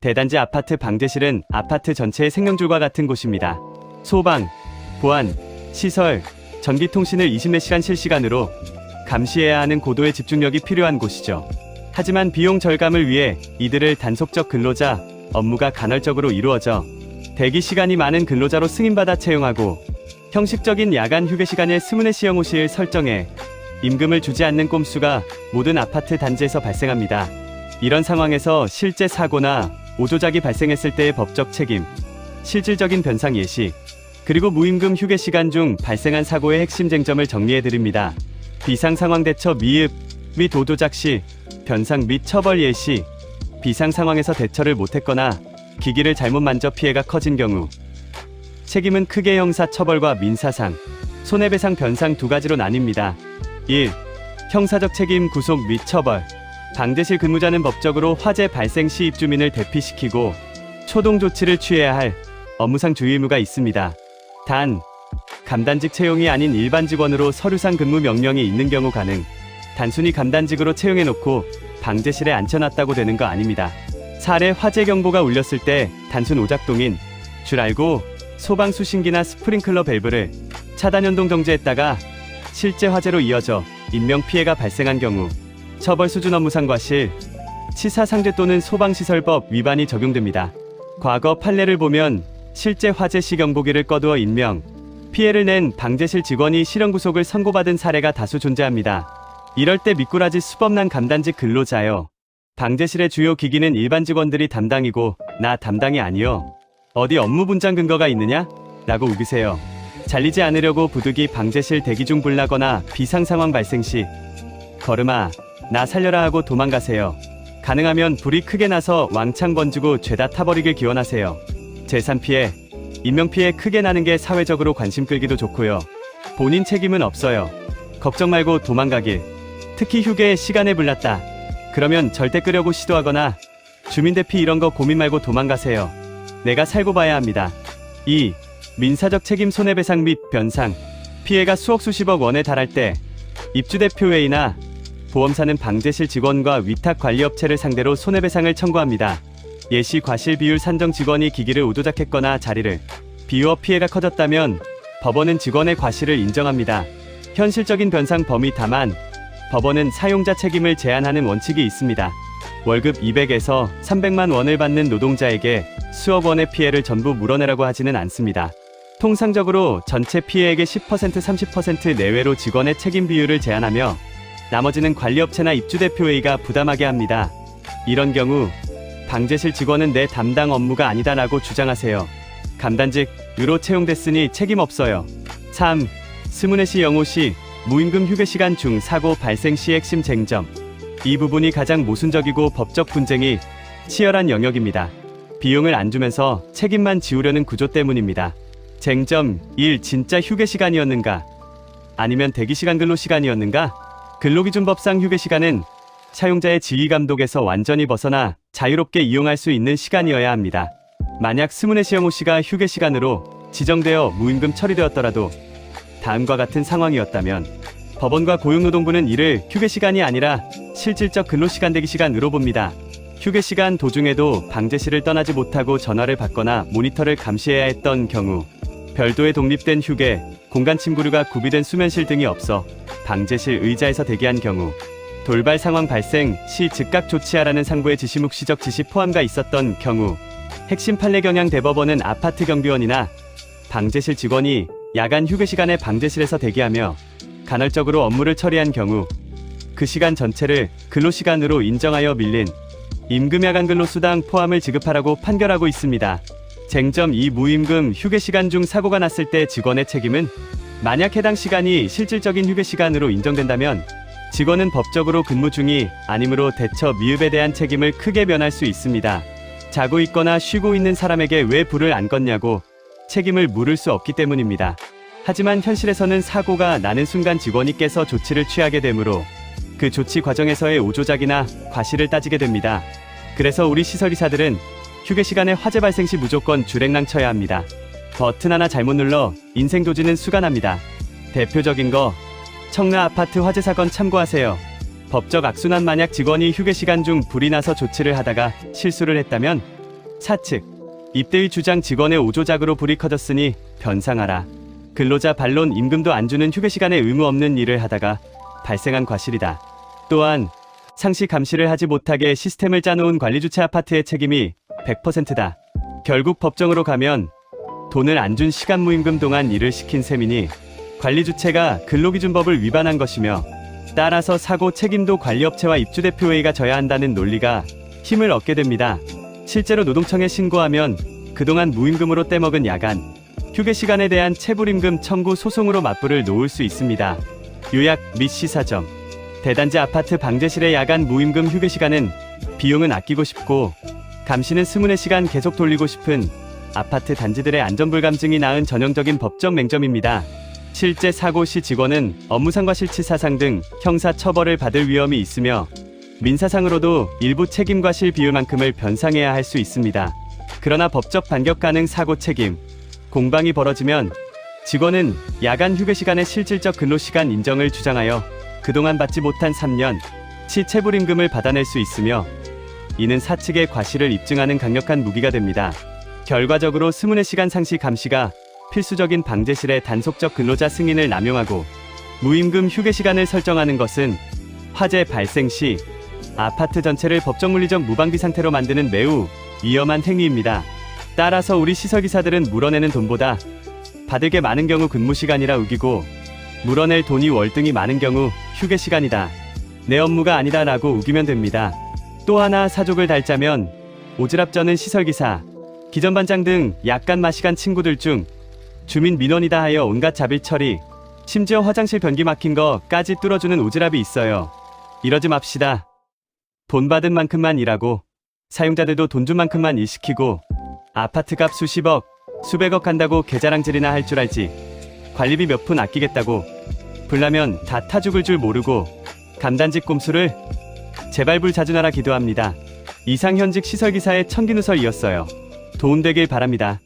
대단지 아파트 방제실은 아파트 전체의 생명줄과 같은 곳입니다. 소방, 보안, 시설, 전기통신을 24시간 실시간으로 감시해야 하는 고도의 집중력이 필요한 곳이죠. 하지만 비용 절감을 위해 이들을 단속적 근로자, 업무가 간헐적으로 이루어져 대기 시간이 많은 근로자로 승인받아 채용하고 형식적인 야간 휴게 시간에 스무네시 영호실 설정해 임금을 주지 않는 꼼수가 모든 아파트 단지에서 발생합니다. 이런 상황에서 실제 사고나 오조작이 발생했을 때의 법적 책임, 실질적인 변상 예시, 그리고 무임금 휴게 시간 중 발생한 사고의 핵심 쟁점을 정리해드립니다. 비상상황 대처 미흡 및 오조작 시 변상 및 처벌 예시, 비상상황에서 대처를 못했거나 기기를 잘못 만져 피해가 커진 경우 책임은 크게 형사처벌과 민사상, 손해배상 변상 두 가지로 나뉩니다. 1. 형사적 책임 구속 및 처벌. 방제실 근무자는 법적으로 화재 발생 시 입주민을 대피시키고 초동 조치를 취해야 할 업무상 주의 의무가 있습니다. 단, 감단직 채용이 아닌 일반 직원으로 서류상 근무 명령이 있는 경우 가능. 단순히 감단직으로 채용해놓고 방제실에 앉혀놨다고 되는 거 아닙니다. 사례 화재 경보가 울렸을 때 단순 오작동인 줄 알고 소방 수신기나 스프링클러 밸브를 차단 연동 정지했다가 실제 화재로 이어져 인명피해가 발생한 경우 처벌 수준 업무상 과실, 치사상죄 또는 소방시설법 위반이 적용됩니다. 과거 판례를 보면 실제 화재 시 경보기를 꺼두어 인명 피해를 낸 방제실 직원이 실형구속을 선고받은 사례가 다수 존재합니다. 이럴 때 미꾸라지 수법난 감단직 근로자요. 방제실의 주요 기기는 일반 직원들이 담당이고 나 담당이 아니요. 어디 업무 분장 근거가 있느냐? 라고 우기세요. 잘리지 않으려고 부득이 방제실 대기 중 불나거나 비상상황 발생 시 걸음아 나 살려라 하고 도망가세요. 가능하면 불이 크게 나서 왕창 번지고 죄다 타버리길 기원하세요. 재산피해, 인명피해 크게 나는 게 사회적으로 관심 끌기도 좋고요. 본인 책임은 없어요. 걱정 말고 도망가길. 특히 휴게에 시간에 불났다. 그러면 절대 끄려고 시도하거나 주민대피 이런 거 고민 말고 도망가세요. 내가 살고 봐야 합니다. 2. 민사적 책임 손해배상 및 변상. 피해가 수억 수십억 원에 달할 때 입주대표회의나 보험사는 방제실 직원과 위탁관리업체를 상대로 손해배상을 청구합니다. 예시 과실 비율 산정 직원이 기기를 오조작했거나 자리를 비워 피해가 커졌다면 법원은 직원의 과실을 인정합니다. 현실적인 변상 범위 다만 법원은 사용자 책임을 제한하는 원칙이 있습니다. 월급 200에서 300만 원을 받는 노동자에게 수억 원의 피해를 전부 물어내라고 하지는 않습니다. 통상적으로 전체 피해액의 10% 30% 내외로 직원의 책임 비율을 제한하며 나머지는 관리업체나 입주대표회의가 부담하게 합니다. 이런 경우 방제실 직원은 내 담당 업무가 아니다라고 주장하세요. 감단직으로 채용됐으니 책임 없어요. 3. 스무네시 영호시 무임금 휴게시간 중 사고 발생 시 핵심 쟁점. 이 부분이 가장 모순적이고 법적 분쟁이 치열한 영역입니다. 비용을 안 주면서 책임만 지우려는 구조 때문입니다. 쟁점 1. 진짜 휴게시간이었는가? 아니면 대기시간 근로시간이었는가? 근로기준법상 휴게시간은 사용자의 지휘감독에서 완전히 벗어나 자유롭게 이용할 수 있는 시간이어야 합니다. 만약 스무네시 영호시가 휴게시간으로 지정되어 무임금 처리되었더라도 다음과 같은 상황이었다면 법원과 고용노동부는 이를 휴게시간이 아니라 실질적 근로시간 대기시간으로 봅니다. 휴게시간 도중에도 방제실을 떠나지 못하고 전화를 받거나 모니터를 감시해야 했던 경우, 별도의 독립된 휴게, 공간 침구류가 구비된 수면실 등이 없어 방제실 의자에서 대기한 경우, 돌발 상황 발생 시 즉각 조치하라는 상부의 지시 묵 시적 지시 포함가 있었던 경우, 핵심 판례 경향 대법원은 아파트 경비원이나 방제실 직원이 야간 휴게 시간에 방제실에서 대기하며 간헐적으로 업무를 처리한 경우 그 시간 전체를 근로시간으로 인정하여 밀린 임금 야간 근로수당 포함을 지급하라고 판결하고 있습니다. 쟁점 2. 무임금 휴게시간 중 사고가 났을 때 직원의 책임은 만약 해당 시간이 실질적인 휴게시간으로 인정된다면 직원은 법적으로 근무 중이 아니므로 대처 미흡에 대한 책임을 크게 면할 수 있습니다. 자고 있거나 쉬고 있는 사람에게 왜 불을 안 껐냐고 책임을 물을 수 없기 때문입니다. 하지만 현실에서는 사고가 나는 순간 직원이 깨서 조치를 취하게 되므로 그 조치 과정에서의 오조작이나 과실을 따지게 됩니다. 그래서 우리 시설이사들은 휴게시간에 화재 발생 시 무조건 줄행랑 쳐야 합니다. 버튼 하나 잘못 눌러 인생 조지는 수가 납니다. 대표적인 거 청라 아파트 화재 사건 참고하세요. 법적 악순환. 만약 직원이 휴게시간 중 불이 나서 조치를 하다가 실수를 했다면 사측 입대위 주장 직원의 오조작으로 불이 커졌으니 변상하라. 근로자 반론 임금도 안 주는 휴게 시간에 의무 없는 일을 하다가 발생한 과실이다. 또한 상시 감시를 하지 못하게 시스템을 짜놓은 관리주체 아파트의 책임이 100%다. 결국 법정으로 가면 돈을 안 준 시간 무임금 동안 일을 시킨 셈이니 관리주체가 근로기준법을 위반한 것이며 따라서 사고 책임도 관리업체와 입주대표회의가 져야 한다는 논리가 힘을 얻게 됩니다. 실제로 노동청에 신고하면 그동안 무임금으로 떼먹은 야간 휴게 시간에 대한 체불임금 청구 소송으로 맞불을 놓을 수 있습니다. 요약 및 시사점. 대단지 아파트 방제실의 야간 무임금 휴게 시간은 비용은 아끼고 싶고 감시는 24시간 계속 돌리고 싶은 아파트 단지들의 안전불감증이 낳은 전형적인 법적 맹점입니다. 실제 사고 시 직원은 업무상과 실치사상 등 형사 처벌을 받을 위험이 있으며 민사상으로도 일부 책임과실 비율만큼을 변상해야 할 수 있습니다. 그러나 법적 반격 가능 사고 책임, 공방이 벌어지면 직원은 야간 휴게 시간의 실질적 근로시간 인정을 주장하여 그동안 받지 못한 3년 치 체불임금을 받아낼 수 있으며 이는 사측의 과실을 입증하는 강력한 무기가 됩니다. 결과적으로 24시간 상시 감시가 필수적인 방제실의 단속적 근로자 승인을 남용하고 무임금 휴게 시간을 설정하는 것은 화재 발생 시 아파트 전체를 법적 물리적 무방비 상태로 만드는 매우 위험한 행위입니다. 따라서 우리 시설기사들은 물어내는 돈보다 받을 게 많은 경우 근무시간이라 우기고 물어낼 돈이 월등히 많은 경우 휴게 시간이다. 내 업무가 아니다 라고 우기면 됩니다. 또 하나 사족을 달자면 오지랖 저는 시설기사, 기전반장 등 약간 마시간 친구들 중 주민 민원이다 하여 온갖 자빌 처리, 심지어 화장실 변기 막힌 거까지 뚫어주는 오지랖이 있어요. 이러지 맙시다. 돈 받은 만큼만 일하고 사용자들도 돈 준 만큼만 일 시키고 아파트값 수십억, 수백억 간다고 개자랑질이나 할 줄 알지. 관리비 몇 푼 아끼겠다고 불나면 다 타 죽을 줄 모르고 감단직 꼼수를 제발 불 자주 나라 기도합니다. 이상 현직 시설기사의 청기누설이었어요. 도움되길 바랍니다.